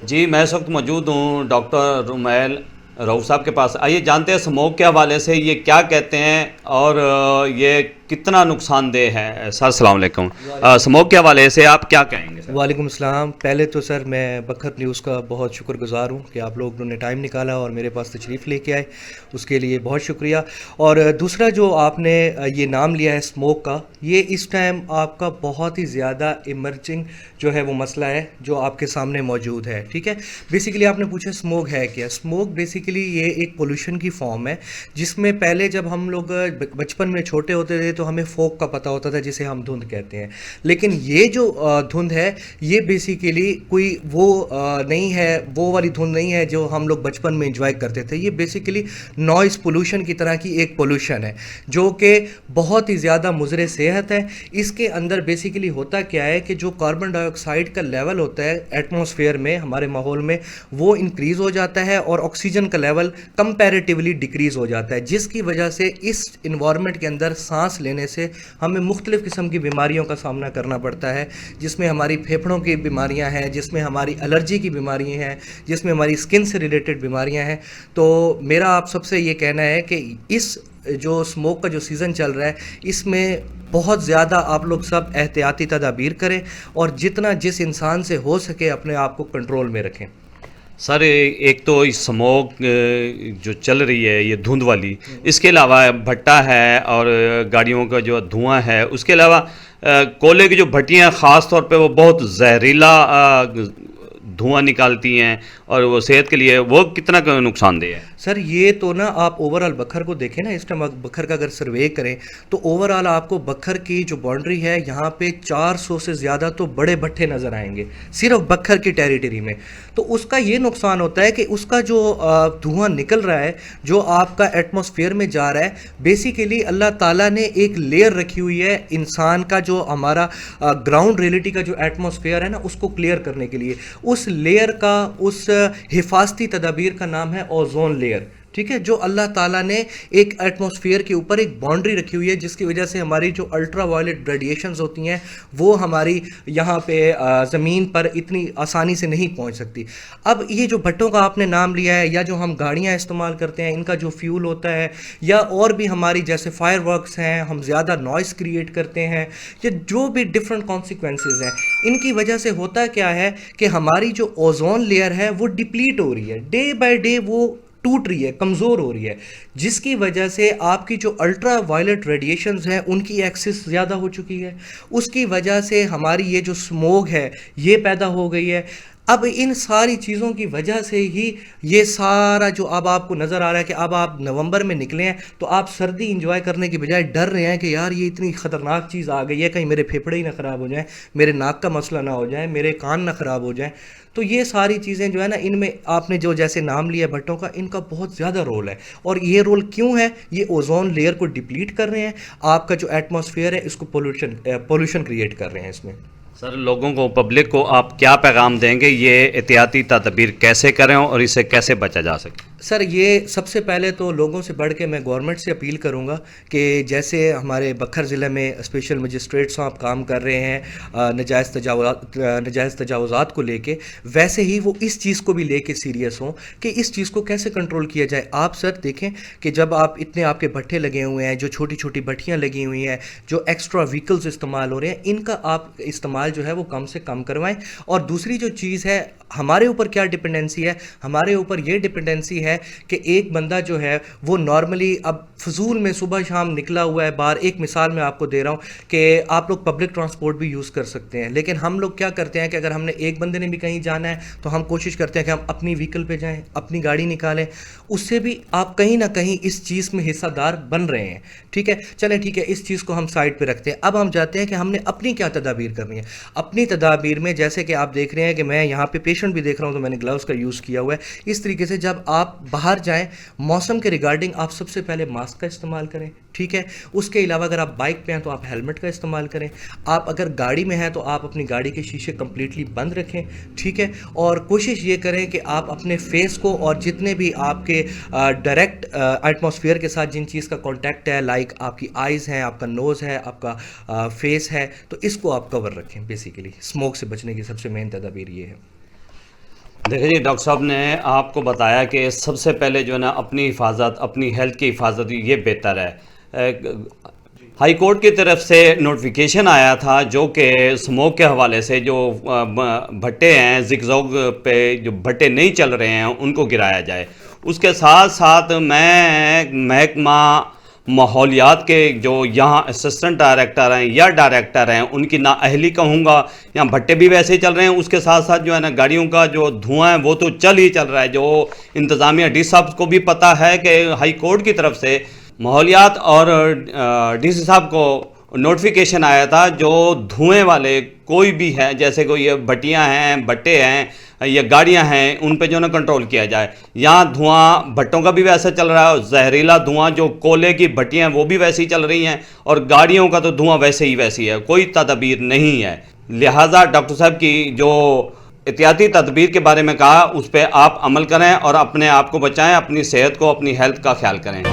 جی میں اس وقت موجود ہوں ڈاکٹر رومیل رؤوف صاحب کے پاس. آئیے جانتے ہیں اسموگ کے حوالے سے یہ کیا کہتے ہیں اور یہ کتنا نقصان دہ ہے. سر السلام علیکم. اسموگ کے حوالے سے آپ کیا کہیں گے سر؟ وعلیکم السلام. پہلے تو سر میں بکھر نیوز کا بہت شکر گزار ہوں کہ آپ لوگوں نے ٹائم نکالا اور میرے پاس تشریف لے کے آئے, اس کے لیے بہت شکریہ. اور دوسرا جو آپ نے یہ نام لیا ہے اسموک کا, یہ اس ٹائم آپ کا بہت ہی زیادہ ایمرجنگ جو ہے وہ مسئلہ ہے جو آپ کے سامنے موجود ہے. ٹھیک ہے, بیسیکلی آپ نے پوچھا اسموک ہے کیا. اسموک بیسیکلی یہ ایک پولوشن کی فارم ہے جس میں پہلے جب ہم لوگ بچپن میں چھوٹے ہوتے تھے تو ہمیں فوگ کا پتہ ہوتا تھا جسے ہم دھند کہتے ہیں, لیکن یہ جو دھند ہے یہ بیسیکلی کوئی وہ نہیں ہے, وہ والی دھند نہیں ہے جو ہم لوگ بچپن میں انجوائے کرتے تھے. یہ بیسیکلی نوائز پولوشن کی طرح کی ایک پولوشن ہے جو کہ بہت ہی زیادہ مضر صحت ہے. اس کے اندر بیسیکلی ہوتا کیا ہے کہ جو کاربن ڈائی آکسائڈ کا لیول ہوتا ہے ایٹماسفیئر میں, ہمارے ماحول میں, وہ انکریز ہو جاتا ہے اور آکسیجن کا لیول کمپیریٹیولی ڈکریز ہو جاتا ہے, جس کی وجہ سے اس انوائرمنٹ کے اندر سانس لینے سے ہمیں مختلف قسم کی بیماریوں کا سامنا کرنا پڑتا ہے, جس میں ہماری پھیپھڑوں کی بیماریاں ہیں, جس میں ہماری الرجی کی بیماریاں ہیں, جس میں ہماری اسکن سے ریلیٹڈ بیماریاں ہیں. تو میرا آپ سب سے یہ کہنا ہے کہ اس جو اسموک کا جو سیزن چل رہا ہے اس میں بہت زیادہ آپ لوگ سب احتیاطی تدابیر کریں اور جتنا جس انسان سے ہو سکے اپنے آپ کو کنٹرول میں رکھیں. سر ایک تو اسموگ جو چل رہی ہے یہ دھند والی, اس کے علاوہ بھٹا ہے اور گاڑیوں کا جو دھواں ہے, اس کے علاوہ کولے کی جو بھٹیاں خاص طور پہ وہ بہت زہریلا دھواں نکالتی ہیں اور وہ صحت کے لیے وہ کتنا نقصان دہ ہے. سر یہ تو نا آپ اوور آل بکھر کو دیکھیں نا, اس ٹائم بکھر کا اگر سروے کریں تو اوور آل آپ کو بکھر کی جو باؤنڈری ہے یہاں پہ 400 سے زیادہ تو بڑے بھٹے نظر آئیں گے صرف بکھر کی ٹیریٹری میں. تو اس کا یہ نقصان ہوتا ہے کہ اس کا جو دھواں نکل رہا ہے جو آپ کا ایٹماسفیئر میں جا رہا ہے, بیسیکلی اللہ تعالیٰ نے ایک لیئر رکھی ہوئی ہے انسان کا, جو ہمارا گراؤنڈ ریئلٹی کا جو ایٹماسفیئر ہے نا اس کو کلیئر کرنے کے لیے. اس لیئر کا, اس حفاظتی تدابیر کا نام ہے اوزون لیئر. ٹھیک ہے, جو اللہ تعالیٰ نے ایک ایٹماسفیئر کے اوپر ایک باؤنڈری رکھی ہوئی ہے جس کی وجہ سے ہماری جو الٹرا وائلٹ ریڈیشنز ہوتی ہیں وہ ہماری یہاں پہ زمین پر اتنی آسانی سے نہیں پہنچ سکتی. اب یہ جو بھٹوں کا آپ نے نام لیا ہے, یا جو ہم گاڑیاں استعمال کرتے ہیں ان کا جو فیول ہوتا ہے, یا اور بھی ہماری جیسے فائر ورکس ہیں, ہم زیادہ نوائز کریٹ کرتے ہیں, یا جو بھی ڈفرینٹ کانسیکوینسز ہیں, ان کی وجہ سے ہوتا کیا ہے کہ ہماری جو اوزون لیئر ہے وہ ڈپلیٹ ہو رہی ہے, ڈے بائی ڈے وہ ٹوٹ رہی ہے, کمزور ہو رہی ہے, جس کی وجہ سے آپ کی جو الٹرا وائلٹ ریڈیشنز ہیں ان کی ایکسس زیادہ ہو چکی ہے. اس کی وجہ سے ہماری یہ جو اسموگ ہے یہ پیدا ہو گئی ہے. اب ان ساری چیزوں کی وجہ سے ہی یہ سارا جو اب آپ کو نظر آ رہا ہے کہ اب آپ نومبر میں نکلے ہیں تو آپ سردی انجوائے کرنے کی بجائے ڈر رہے ہیں کہ یار یہ اتنی خطرناک چیز آ گئی ہے, کہیں میرے پھیپھڑے ہی نہ خراب ہو جائیں, میرے ناک کا مسئلہ نہ ہو جائے, میرے کان نہ خراب ہو جائیں. تو یہ ساری چیزیں جو ہے نا, ان میں آپ نے جو جیسے نام لیا بھٹوں کا, ان کا بہت زیادہ رول ہے. اور یہ رول کیوں ہے؟ یہ اوزون لیئر کو ڈپلیٹ کر رہے ہیں, آپ کا جو ایٹماسفیئر ہے اس کو پولوشن کریٹ کر رہے ہیں اس میں. سر لوگوں کو, پبلک کو آپ کیا پیغام دیں گے, یہ احتیاطی تدابیر کیسے کریں اور اسے کیسے بچا جا سکے؟ سر یہ سب سے پہلے تو لوگوں سے بڑھ کے میں گورنمنٹ سے اپیل کروں گا کہ جیسے ہمارے بکھر ضلع میں اسپیشل مجسٹریٹ صاحب کام کر رہے ہیں نجائز تجاوزات کو لے کے, ویسے ہی وہ اس چیز کو بھی لے کے سیریس ہوں کہ اس چیز کو کیسے کنٹرول کیا جائے. آپ سر دیکھیں کہ جب آپ اتنے آپ کے بھٹے لگے ہوئے ہیں, جو چھوٹی چھوٹی بھٹیاں لگی ہوئی ہیں, جو ایکسٹرا وہیکلز استعمال ہو رہے ہیں, ان کا آپ استعمال جو ہے وہ کم سے کم کروائیں. اور دوسری جو چیز ہے, ہمارے اوپر کیا ڈپینڈنسی ہے, ہمارے اوپر یہ ڈپینڈنسی ہے کہ ایک بندہ جو ہے وہ نارملی اب فضول میں صبح شام نکلا ہوا ہے باہر. ایک مثال میں آپ کو دے رہا ہوں کہ آپ لوگ پبلک ٹرانسپورٹ بھی یوز کر سکتے ہیں, لیکن ہم لوگ کیا کرتے ہیں کہ اگر ہم نے ایک بندے نے بھی کہیں جانا ہے تو ہم کوشش کرتے ہیں کہ ہم اپنی وہیکل پہ جائیں, اپنی گاڑی نکالیں. اس سے بھی آپ کہیں نہ کہیں اس چیز میں حصہ دار بن رہے ہیں. ٹھیک ہے, چلیں ٹھیک ہے, اس چیز کو ہم سائڈ پہ رکھتے ہیں. اب ہم جاتے ہیں کہ ہم نے اپنی کیا تدابیر کرنی ہے. اپنی تدابیر میں جیسے کہ آپ دیکھ رہے ہیں کہ میں یہاں پہ پیشنٹ بھی دیکھ رہا ہوں تو میں نے گلوز کا یوز کیا ہوا ہے. اس طریقے سے جب آپ باہر جائیں, موسم کے ریگارڈنگ آپ سب سے پہلے ماسک کا استعمال کریں. ٹھیک ہے, اس کے علاوہ اگر آپ بائک پہ ہیں تو آپ ہیلمٹ کا استعمال کریں. آپ اگر گاڑی میں ہیں تو آپ اپنی گاڑی کے شیشے کمپلیٹلی بند رکھیں. ٹھیک ہے, اور کوشش یہ کریں کہ آپ اپنے فیس کو اور جتنے بھی آپ کے ڈائریکٹ ایٹماسفیئر کے ساتھ جن چیز کا کانٹیکٹ ہے, لائک آپ کی آئیز ہیں, آپ کا نوز ہے, آپ کا فیس ہے, تو اس کو آپ کور رکھیں. بیسیکلی اسموک سے بچنے کی سب سے مین تدابیر یہ ہے. دیکھیے جی، ڈاکٹر صاحب نے آپ کو بتایا کہ سب سے پہلے جو ہے نا اپنی حفاظت، اپنی ہیلتھ کی حفاظت یہ بہتر ہے۔ ہائی کورٹ کی طرف سے نوٹیفیکیشن آیا تھا جو کہ اسموک کے حوالے سے جو بھٹے ہیں زگ زوگ پہ جو بھٹے نہیں چل رہے ہیں ان کو گرایا جائے۔ اس کے ساتھ ساتھ میں محکمہ ماحولیات کے جو یہاں اسسٹنٹ ڈائریکٹر ہیں یا ڈائریکٹر ہیں ان کی نااہلی کہوں گا، یہاں بھٹے بھی ویسے ہی چل رہے ہیں، اس کے ساتھ ساتھ جو ہے نا گاڑیوں کا جو دھواں ہے وہ تو چل ہی چل رہا ہے۔ جو انتظامیہ ڈی صاحب کو بھی پتہ ہے کہ ہائی کورٹ کی طرف سے ماحولیات اور ڈی سی صاحب کو نوٹیفیکیشن آیا تھا جو دھوئیں والے کوئی بھی ہیں، جیسے کوئی یہ بھٹیاں ہیں، بھٹے ہیں یا گاڑیاں ہیں، ان پہ جو ہے نا کنٹرول کیا جائے۔ یہاں دھواں بھٹوں کا بھی ویسا چل رہا ہے، اور زہریلا دھواں جو کولے کی بھٹیاں ہیں وہ بھی ویسی چل رہی ہیں، اور گاڑیوں کا تو دھواں ویسے ہی ویسی ہے، کوئی تدابیر نہیں ہے۔ لہٰذا ڈاکٹر صاحب کی جو احتیاطی تدبیر کے بارے میں کہا اس پہ آپ عمل کریں اور اپنے آپ کو بچائیں، اپنی صحت کو، اپنی ہیلتھ کا خیال کریں۔